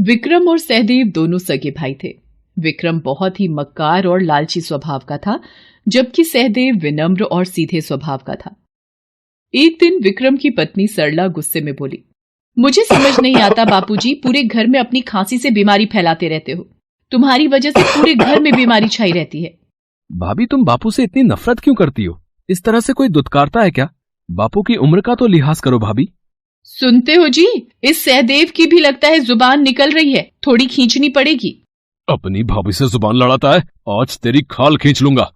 विक्रम और सहदेव दोनों सगे भाई थे। विक्रम बहुत ही मक्कार और लालची स्वभाव का था, जबकि सहदेव विनम्र और सीधे स्वभाव का था। एक दिन विक्रम की पत्नी सरला गुस्से में बोली, मुझे समझ नहीं आता बापूजी, पूरे घर में अपनी खांसी से बीमारी फैलाते रहते हो। तुम्हारी वजह से पूरे घर में बीमारी छाई रहती है। भाभी, तुम बापू से इतनी नफरत क्यों करती हो? इस तरह से कोई दुत्कारता है क्या? बापू की उम्र का तो लिहाज करो भाभी। सुनते हो जी, इस सहदेव की भी लगता है जुबान निकल रही है, थोड़ी खींचनी पड़ेगी। अपनी भाभी से जुबान लड़ाता है, आज तेरी खाल खींच लूंगा।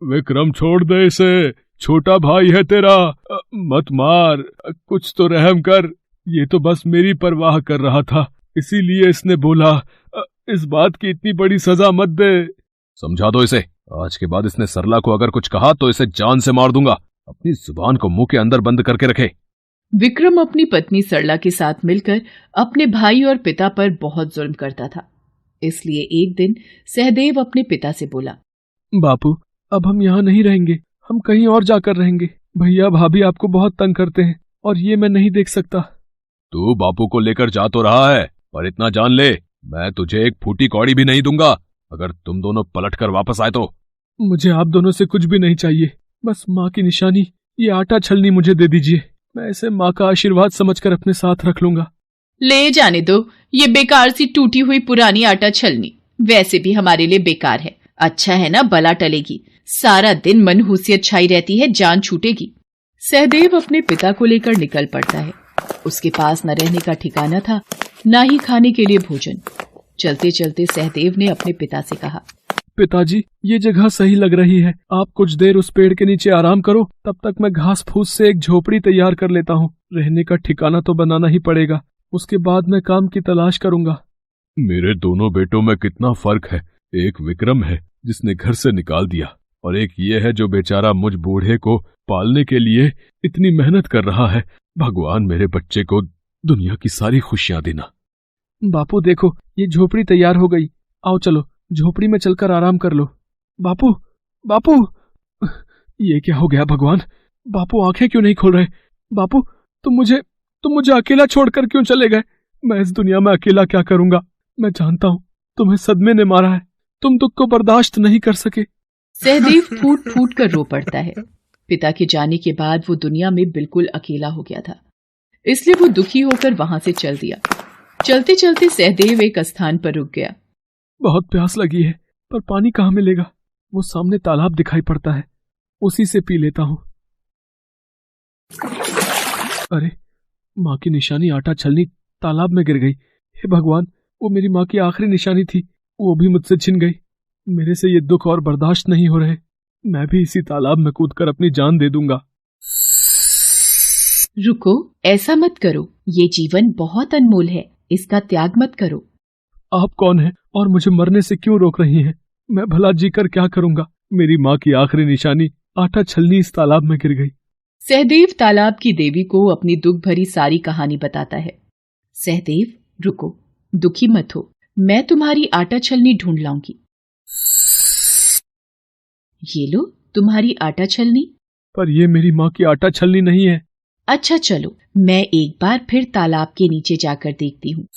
विक्रम, छोड़ दे इसे, छोटा भाई है तेरा, मत मार, कुछ तो रहम कर। ये तो बस मेरी परवाह कर रहा था, इसीलिए इसने बोला। इस बात की इतनी बड़ी सजा मत दे। समझा दो इसे, आज के बाद इसने सरला को अगर कुछ कहा तो इसे जान से मार दूंगा। अपनी जुबान को मुंह के अंदर बंद करके रखे। विक्रम अपनी पत्नी सरला के साथ मिलकर अपने भाई और पिता पर बहुत जुल्म करता था। इसलिए एक दिन सहदेव अपने पिता से बोला, बापू, अब हम यहाँ नहीं रहेंगे, हम कहीं और जाकर रहेंगे। भैया भाभी आपको बहुत तंग करते हैं और ये मैं नहीं देख सकता। तू बापू को लेकर जा तो रहा है, पर इतना जान ले, मैं तुझे एक फूटी कौड़ी भी नहीं दूंगा अगर तुम दोनों पलट कर वापस आए तो। मुझे आप दोनों से कुछ भी नहीं चाहिए, बस माँ की निशानी, ये आटा छलनी मुझे दे दीजिए। मैं इसे माँ का आशीर्वाद समझकर अपने साथ रख लूंगा। ले जाने दो, ये बेकार सी टूटी हुई पुरानी आटा छलनी वैसे भी हमारे लिए बेकार है। अच्छा है ना, बला टलेगी, सारा दिन मनहूसियत छाई रहती है, जान छूटेगी। सहदेव अपने पिता को लेकर निकल पड़ता है। उसके पास न रहने का ठिकाना था, न ही खाने के लिए भोजन। चलते चलते सहदेव ने अपने पिता से कहा, पिताजी, ये जगह सही लग रही है, आप कुछ देर उस पेड़ के नीचे आराम करो, तब तक मैं घास फूस से एक झोपड़ी तैयार कर लेता हूँ। रहने का ठिकाना तो बनाना ही पड़ेगा, उसके बाद मैं काम की तलाश करूंगा। मेरे दोनों बेटों में कितना फर्क है। एक विक्रम है जिसने घर से निकाल दिया, और एक ये है जो बेचारा मुझ बूढ़े को पालने के लिए इतनी मेहनत कर रहा है। भगवान मेरे बच्चे को दुनिया की सारी खुशियां देना। बापू देखो, ये झोपड़ी तैयार हो गई, आओ चलो झोपड़ी में चलकर आराम कर लो। बापू, बापू, ये क्या हो गया भगवान? बापू आंखें क्यों नहीं खोल रहे? बापू, तुम मुझे अकेला छोड़कर क्यों चले गए? मैं इस दुनिया में अकेला क्या करूंगा? मैं जानता हूँ तुम्हें सदमे ने मारा है, तुम दुख को बर्दाश्त नहीं कर सके। सहदेव फूट फूट कर रो पड़ता है। पिता के जाने के बाद वो दुनिया में बिल्कुल अकेला हो गया था, इसलिए वो दुखी होकर वहां से चल दिया। चलते चलते सहदेव एक स्थान पर रुक गया। बहुत प्यास लगी है, पर पानी कहाँ मिलेगा? वो सामने तालाब दिखाई पड़ता है, उसी से पी लेता हूँ। अरे, माँ की निशानी आटा छलनी तालाब में गिर गई। हे भगवान, वो मेरी माँ की आखिरी निशानी थी, वो भी मुझसे छिन गई। मेरे से ये दुख और बर्दाश्त नहीं हो रहे, मैं भी इसी तालाब में कूदकर अपनी जान दे दूंगा। रुको, ऐसा मत करो, ये जीवन बहुत अनमोल है, इसका त्याग मत करो। आप कौन हैं और मुझे मरने से क्यों रोक रही हैं? मैं भला जीकर क्या करूंगा? मेरी माँ की आखिरी निशानी आटा छलनी इस तालाब में गिर गई। सहदेव तालाब की देवी को अपनी दुख भरी सारी कहानी बताता है। सहदेव, रुको, दुखी मत हो, मैं तुम्हारी आटा छलनी ढूंढ लाऊंगी। ये लो तुम्हारी आटा छलनी। पर ये मेरी माँ की आटा छलनी नहीं है। अच्छा चलो, मैं एक बार फिर तालाब के नीचे जाकर देखती हूँ।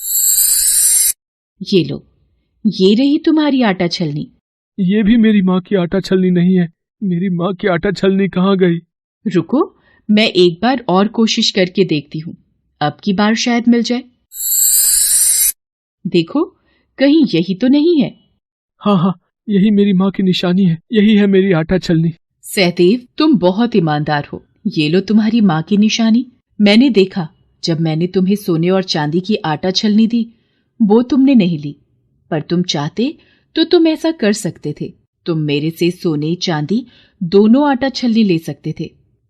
ये लो, ये रही तुम्हारी आटा छलनी। ये भी मेरी माँ की आटा छलनी नहीं है। मेरी माँ की आटा छलनी कहाँ गई? रुको, मैं एक बार और कोशिश करके देखती हूँ, अब की बार शायद मिल जाए। देखो, कहीं यही तो नहीं है। हाँ हाँ, यही मेरी माँ की निशानी है, यही है मेरी आटा छलनी। सहदेव, तुम बहुत ईमानदार हो, ये लो तुम्हारी माँ की निशानी। मैंने देखा, जब मैंने तुम्हें सोने और चांदी की आटा छलनी दी, वो तुमने नहीं ली, पर तुम चाहते तो तुम ऐसा कर सकते थे। तुम मेरे से सोने चांदी दोनों आटा छलनी ले सकते थे,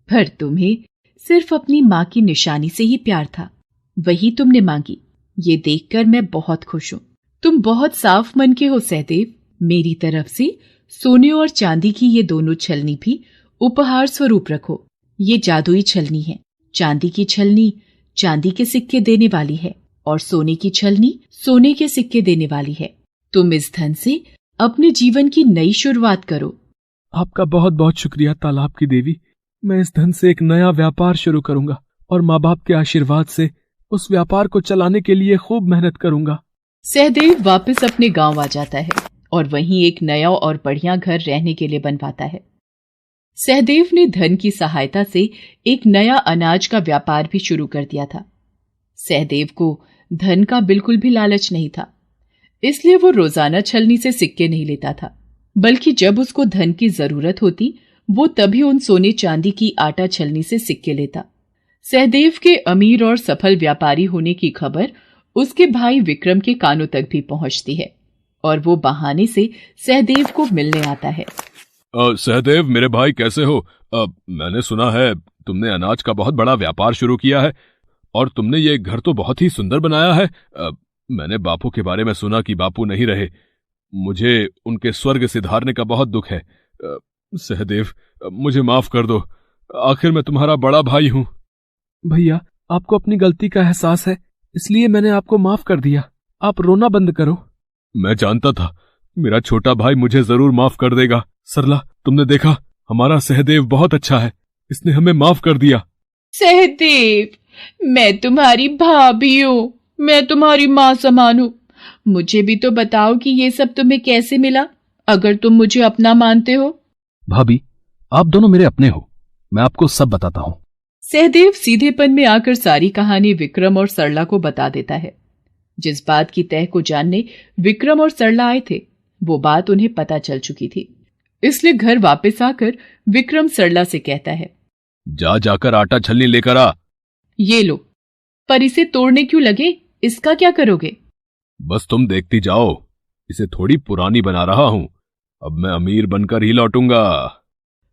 पर तुम्हें सिर्फ अपनी माँ की निशानी से ही प्यार था, वही तुमने मांगी। ये देखकर मैं बहुत खुश हूँ। तुम बहुत साफ मन के हो सहदेव। मेरी तरफ से सोने और चांदी की ये दोनों छलनी भी उपहार स्वरूप रखो। ये जादुई छलनी है। चांदी की छलनी चांदी के सिक्के देने वाली है और सोने की छलनी सोने के सिक्के देने वाली है। तुम इस धन से अपने जीवन की नई शुरुआत करो। आपका बहुत बहुत शुक्रिया तालाब की देवी। मैं इस धन से एक नया व्यापार शुरू करूंगा और माँ बाप के आशीर्वाद से उस व्यापार को चलाने के लिए खूब मेहनत करूंगा। सहदेव वापस अपने गांव आ जाता है और वहीं एक नया और बढ़िया घर रहने के लिए बनवाता है। सहदेव ने धन की सहायता से एक नया अनाज का व्यापार भी शुरू कर दिया था। सहदेव को धन का बिल्कुल भी लालच नहीं था, इसलिए वो रोजाना छलनी से सिक्के नहीं लेता था, बल्कि जब उसको धन की जरूरत होती वो तभी उन सोने चांदी की आटा छलनी से सिक्के लेता। सहदेव के अमीर और सफल व्यापारी होने की खबर उसके भाई विक्रम के कानों तक भी पहुंचती है और वो बहाने से सहदेव को मिलने आता है। सहदेव मेरे भाई कैसे हो? मैंने सुना है तुमने अनाज का बहुत बड़ा व्यापार शुरू किया है और तुमने ये घर तो बहुत ही सुंदर बनाया है। मैंने बापू के बारे में सुना कि बापू नहीं रहे, मुझे उनके स्वर्ग सिधारने का बहुत दुख है। सहदेव मुझे माफ कर दो, आखिर मैं तुम्हारा बड़ा भाई हूं। भैया आपको अपनी गलती का एहसास है, इसलिए मैंने आपको माफ कर दिया। आप रोना बंद करो। मैं जानता था मेरा छोटा भाई मुझे जरूर माफ कर देगा। सरला तुमने देखा, हमारा सहदेव बहुत अच्छा है, इसने हमें माफ कर दिया। सहदेव मैं तुम्हारी भाभी हूँ, मैं तुम्हारी माँ समान हूँ। मुझे भी तो बताओ कि ये सब तुम्हें कैसे मिला, अगर तुम मुझे अपना मानते हो। भाभी आप दोनों मेरे अपने हो, मैं आपको सब बताता हूँ। सहदेव सीधेपन में आकर सारी कहानी विक्रम और सरला को बता देता है। जिस बात की तह को जानने विक्रम और सरला आए थे वो बात उन्हें पता चल चुकी थी, इसलिए घर वापस आकर विक्रम सरला से कहता है, जाकर आटा छलनी लेकर आ। ये लो, पर इसे तोड़ने क्यों लगे, इसका क्या करोगे? बस तुम देखती जाओ, इसे थोड़ी पुरानी बना रहा हूं, अब मैं अमीर बनकर ही लौटूंगा।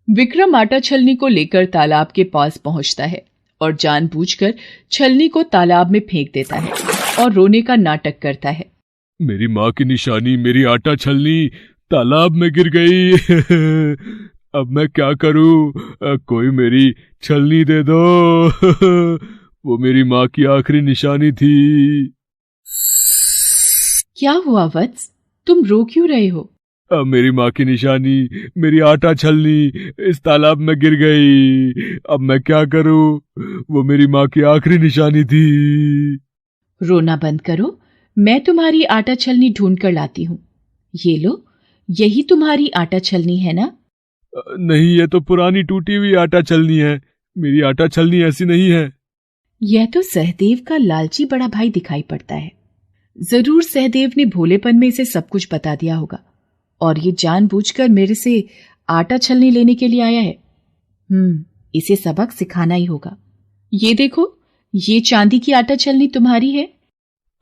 विक्रम आटा छलनी को लेकर तालाब के पास पहुंचता है और जानबूझकर छलनी को तालाब में फेंक देता है और रोने का नाटक करता है। मेरी माँ की निशानी, मेरी आटा छलनी तालाब में गिर गई। अब मैं क्या करूं? कोई मेरी छलनी दे दो। वो मेरी माँ की आखिरी निशानी थी। क्या हुआ वत्स, तुम रो क्यों रहे हो? अब मेरी माँ की निशानी, मेरी आटा छलनी इस तालाब में गिर गई। अब मैं क्या करूं? वो मेरी माँ की आखिरी निशानी थी। रोना बंद करो, मैं तुम्हारी आटा छलनी ढूंढ कर लाती हूँ। ये लो, यही तुम्हारी आटा छलनी है ना? नहीं, ये तो पुरानी टूटी हुई आटा छलनी है, मेरी आटा छलनी ऐसी नहीं है। यह तो सहदेव का लालची बड़ा भाई दिखाई पड़ता है। जरूर सहदेव ने भोलेपन में इसे सब कुछ बता दिया होगा और ये जानबूझकर मेरे से आटा छलनी लेने के लिए आया है। इसे सबक सिखाना ही होगा। ये देखो, ये चांदी की आटा छलनी तुम्हारी है।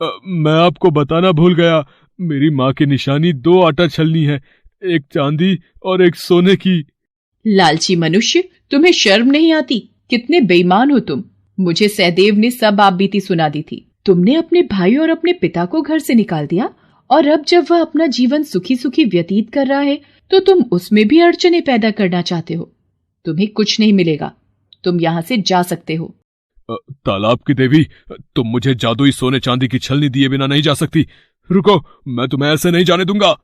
मैं आपको बताना भूल गया, मेरी माँ की निशानी 2 आटा छलनी है, एक चांदी और एक सोने की। लालची मनुष्य, तुम्हें शर्म नहीं आती? कितने बेईमान हो तुम। मुझे सहदेव ने सब आप बीती सुना दी थी। तुमने अपने भाई और अपने पिता को घर से निकाल दिया और अब जब वह अपना जीवन सुखी सुखी व्यतीत कर रहा है तो तुम उसमें भी अड़चने पैदा करना चाहते हो। तुम्हें कुछ नहीं मिलेगा, तुम यहाँ से जा सकते हो। तालाब की देवी, तुम मुझे जादुई सोने चांदी की छलनी दिए बिना नहीं जा सकती। रुको, मैं तुम्हें ऐसे नहीं जाने दूंगा।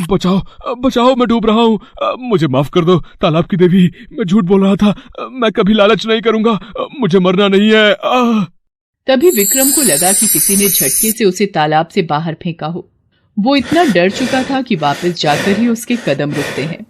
बचाओ बचाओ, मैं डूब रहा हूँ, मुझे माफ कर दो तालाब की देवी, मैं झूठ बोल रहा था, मैं कभी लालच नहीं करूंगा, मुझे मरना नहीं है। तभी विक्रम को लगा कि किसी ने झटके से उसे तालाब से बाहर फेंका हो। वो इतना डर चुका था कि वापस जाकर ही उसके कदम रुकते हैं।